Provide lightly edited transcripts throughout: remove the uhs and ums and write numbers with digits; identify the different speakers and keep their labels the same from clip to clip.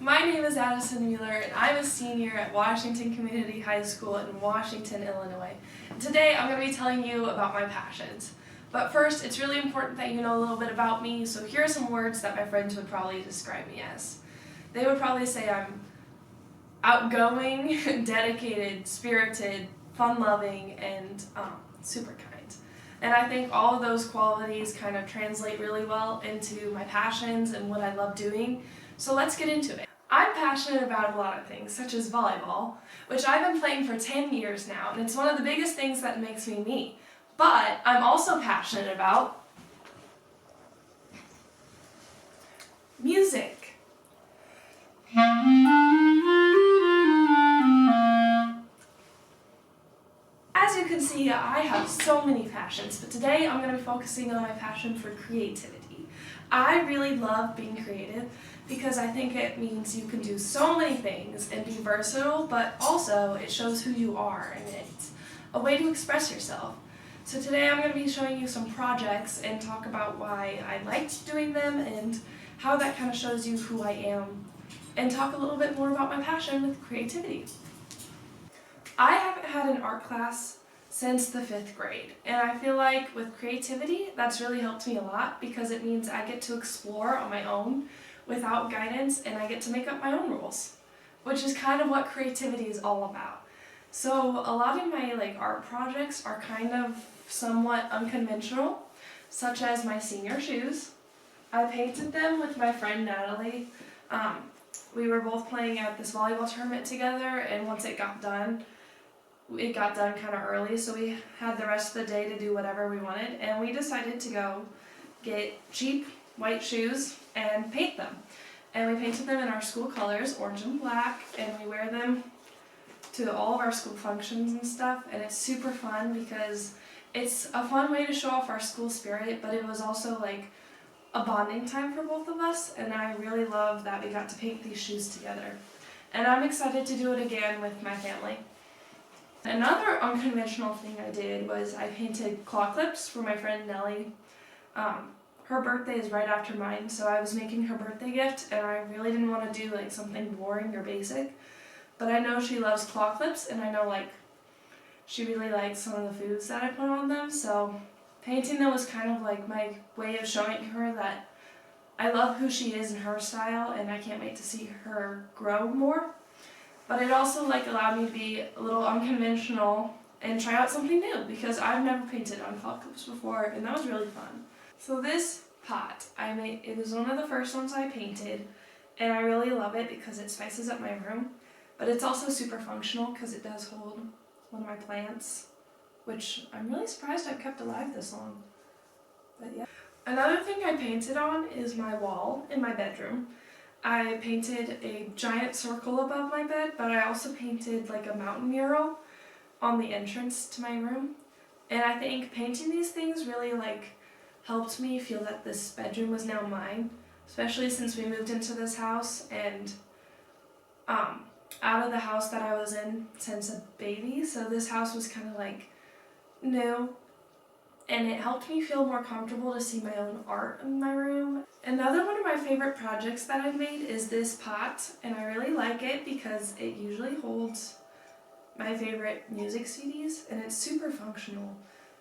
Speaker 1: My name is Addison Mueller and I'm a senior at Washington Community High School in Washington, Illinois. Today I'm going to be telling you about my passions. But first, it's really important that you know a little bit about me, so here are some words that my friends would probably describe me as. They would probably say I'm outgoing, dedicated, spirited, fun-loving, and super kind. And I think all of those qualities kind of translate really well into my passions and what I love doing. So let's get into it. I'm passionate about a lot of things, such as volleyball, which I've been playing for 10 years now, and it's one of the biggest things that makes me me. But I'm also passionate about music. As you can see, I have so many passions, but today I'm going to be focusing on my passion for creativity. I really love being creative because I think it means you can do so many things and be versatile, but also it shows who you are and it's a way to express yourself. So today I'm going to be showing you some projects and talk about why I liked doing them and how that kind of shows you who I am, and talk a little bit more about my passion with creativity. I haven't had an art class since the 5th grade, and I feel like with creativity that's really helped me a lot because it means I get to explore on my own without guidance, and I get to make up my own rules, which is kind of what creativity is all about. So a lot of my art projects are kind of somewhat unconventional, such as my senior shoes. I painted them with my friend Natalie. We were both playing at this volleyball tournament together, and once it got done kind of early, so we had the rest of the day to do whatever we wanted, and we decided to go get cheap white shoes and paint them. And we painted them in our school colors, orange and black, and we wear them to all of our school functions and stuff, and it's super fun because it's a fun way to show off our school spirit, but it was also like a bonding time for both of us, and I really love that we got to paint these shoes together. And I'm excited to do it again with my family. Another unconventional thing I did was I painted claw clips for my friend Nellie. Her birthday is right after mine, so I was making her birthday gift, and I really didn't want to do something boring or basic, but I know she loves claw clips, and I know she really likes some of the foods that I put on them, so painting them was kind of my way of showing her that I love who she is and her style, and I can't wait to see her grow more. But it also allowed me to be a little unconventional and try out something new because I've never painted on claw clips before, and that was really fun. So this pot, it was one of the first ones I painted, and I really love it because it spices up my room, but it's also super functional because it does hold one of my plants, which I'm really surprised I've kept alive this long. But yeah. Another thing I painted on is my wall in my bedroom. I painted a giant circle above my bed, but I also painted a mountain mural on the entrance to my room. And I think painting these things really helped me feel that this bedroom was now mine, especially since we moved into this house and out of the house that I was in since a baby. So this house was kind of new, and it helped me feel more comfortable to see my own art in my room. Another one of my favorite projects that I've made is this pot, and I really like it because it usually holds my favorite music CDs, and it's super functional.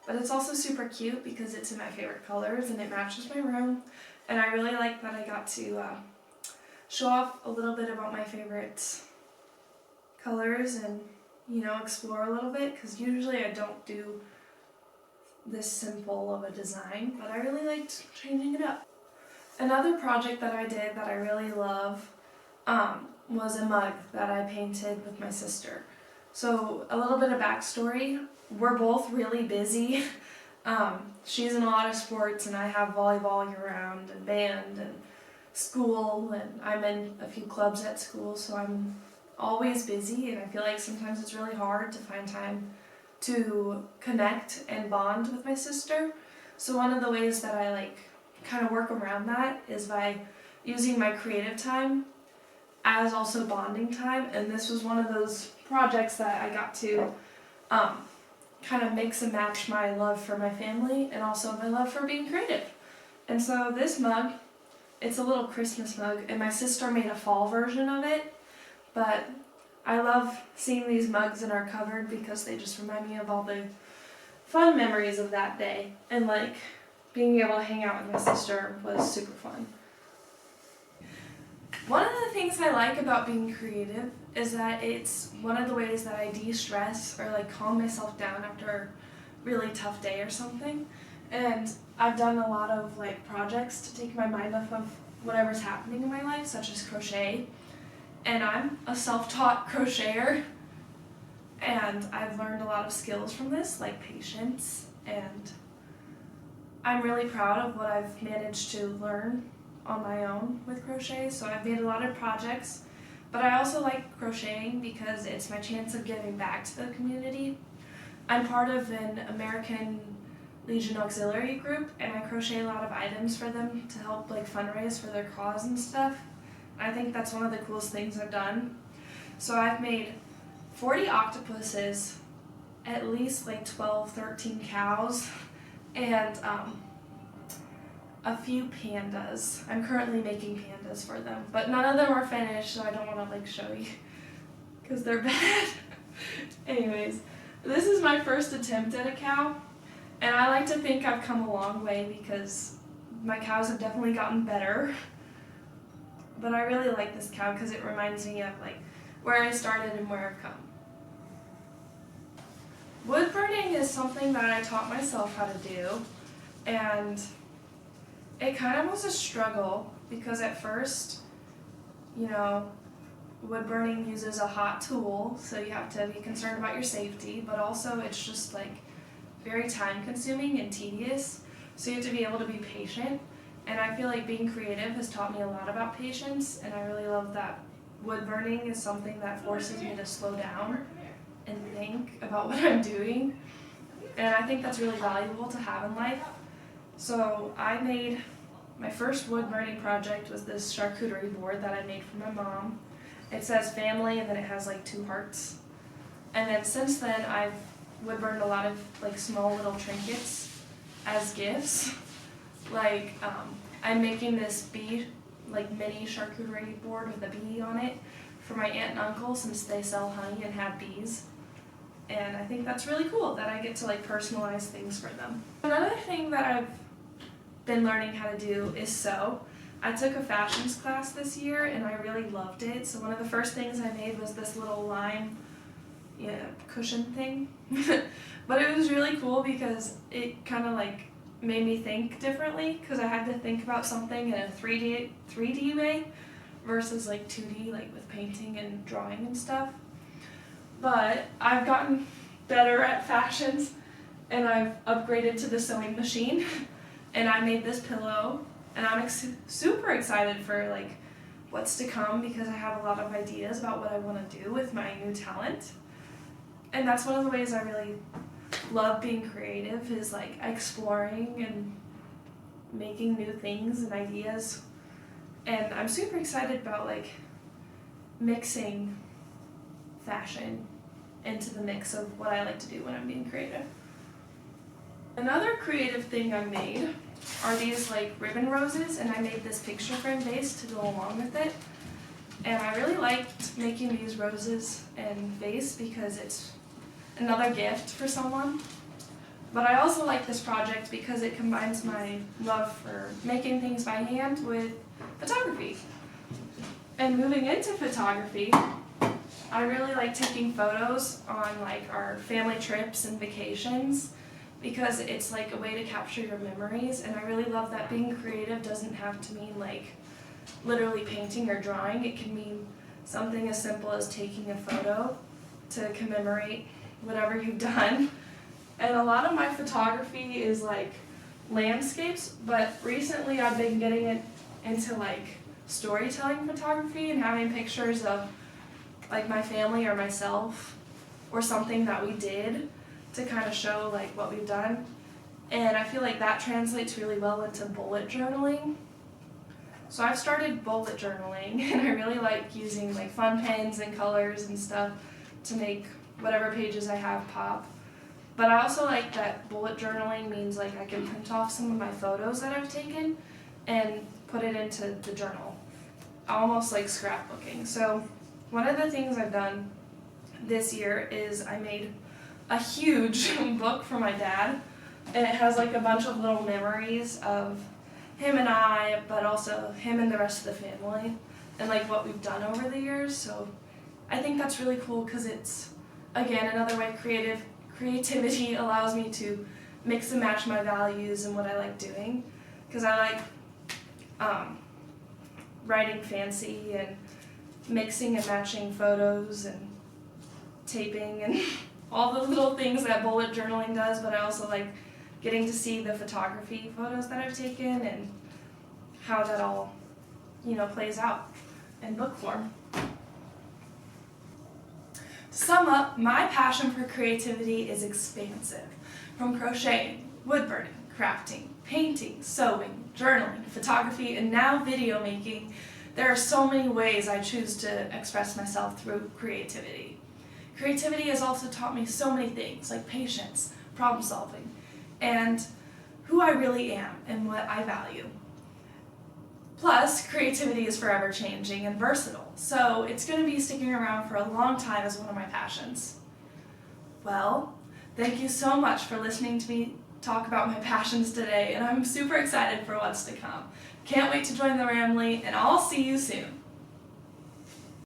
Speaker 1: But it's also super cute because it's in my favorite colors and it matches my room, and I really like that I got to show off a little bit about my favorite colors and explore a little bit, because usually I don't do this simple of a design, but I really liked changing it up. Another project that I did that I really love was a mug that I painted with my sister. So a little bit of backstory, we're both really busy. She's in a lot of sports and I have volleyball year round and band and school, and I'm in a few clubs at school, so I'm always busy, and I feel like sometimes it's really hard to find time to connect and bond with my sister. So one of the ways that I kind of work around that is by using my creative time as also bonding time, and this was one of those projects that I got to kind of mix and match my love for my family and also my love for being creative. And so this mug It's a little Christmas mug, and my sister made a fall version of it, but I love seeing these mugs in our cupboard because they just remind me of all the fun memories of that day, and like being able to hang out with my sister was super fun. One of the things I like about being creative is that it's one of the ways that I de-stress or like calm myself down after a really tough day or something. And I've done a lot of like projects to take my mind off of whatever's happening in my life, such as crochet. And I'm a self-taught crocheter, and I've learned a lot of skills from this, like patience, and I'm really proud of what I've managed to learn on my own with crochet. So I've made a lot of projects, but I also like crocheting because it's my chance of giving back to the community. I'm part of an American Legion Auxiliary group, and I crochet a lot of items for them to help like fundraise for their cause and stuff. I think that's one of the coolest things I've done. So I've made 40 octopuses, at least like 12, 13 cows, and a few pandas. I'm currently making pandas for them, but none of them are finished, so I don't want to like show you because they're bad. Anyways, this is my first attempt at a cow, and I like to think I've come a long way because my cows have definitely gotten better. But I really like this cow because it reminds me of like where I started and where I've come. Wood burning is something that I taught myself how to do, and it kind of was a struggle because at first, you know, wood burning uses a hot tool, so you have to be concerned about your safety, but also it's just like very time consuming and tedious, so you have to be able to be patient. And I feel like being creative has taught me a lot about patience, and I really love that wood burning is something that forces me to slow down and think about what I'm doing. And I think that's really valuable to have in life. So I made my first wood burning project was this charcuterie board that I made for my mom. It says family, and then it has like 2 hearts. And then since then I've wood burned a lot of like small little trinkets as gifts. Like I'm making this bee, like mini charcuterie board with a bee on it for my aunt and uncle since they sell honey and have bees. And I think that's really cool that I get to like personalize things for them. Another thing that I've been learning how to do is sew. I took a fashions class this year and I really loved it. So one of the first things I made was this little lime cushion thing. But it was really cool because it kind of like made me think differently because I had to think about something in a 3D way versus like 2D, like with painting and drawing and stuff. But I've gotten better at fashions and I've upgraded to the sewing machine and I made this pillow, and I'm super excited for like what's to come because I have a lot of ideas about what I want to do with my new talent. And that's one of the ways I really love being creative, is like exploring and making new things and ideas. And I'm super excited about like mixing fashion into the mix of what I like to do when I'm being creative. Another creative thing I made are these like ribbon roses, and I made this picture frame vase to go along with it. And I really liked making these roses and vase because it's another gift for someone. But I also like this project because it combines my love for making things by hand with photography. And moving into photography, I really like taking photos on like our family trips and vacations because it's like a way to capture your memories, and I really love that being creative doesn't have to mean like literally painting or drawing. It can mean something as simple as taking a photo to commemorate whatever you've done. And a lot of my photography is like landscapes, but recently I've been getting into like storytelling photography and having pictures of like my family or myself or something that we did to kind of show like what we've done. And I feel like that translates really well into bullet journaling. So I've started bullet journaling, and I really like using like fun pens and colors and stuff to make whatever pages I have pop. But I also like that bullet journaling means like I can print off some of my photos that I've taken and put it into the journal, almost like scrapbooking. So one of the things I've done this year is I made a huge book for my dad, and it has like a bunch of little memories of him and I, but also him and the rest of the family, and like what we've done over the years. So I think that's really cool because it's, again, another way creativity allows me to mix and match my values and what I like doing, because I like writing fancy and mixing and matching photos and taping and all the little things that bullet journaling does, but I also like getting to see the photography photos that I've taken and how that all, plays out in book form. To sum up, my passion for creativity is expansive. From crocheting, woodburning, crafting, painting, sewing, journaling, photography, and now video making, there are so many ways I choose to express myself through creativity. Creativity has also taught me so many things, like patience, problem solving, and who I really am and what I value. Plus, creativity is forever changing and versatile, so it's going to be sticking around for a long time as one of my passions. Well, thank you so much for listening to me talk about my passions today, and I'm super excited for what's to come. Can't wait to join the Rambley, and I'll see you soon.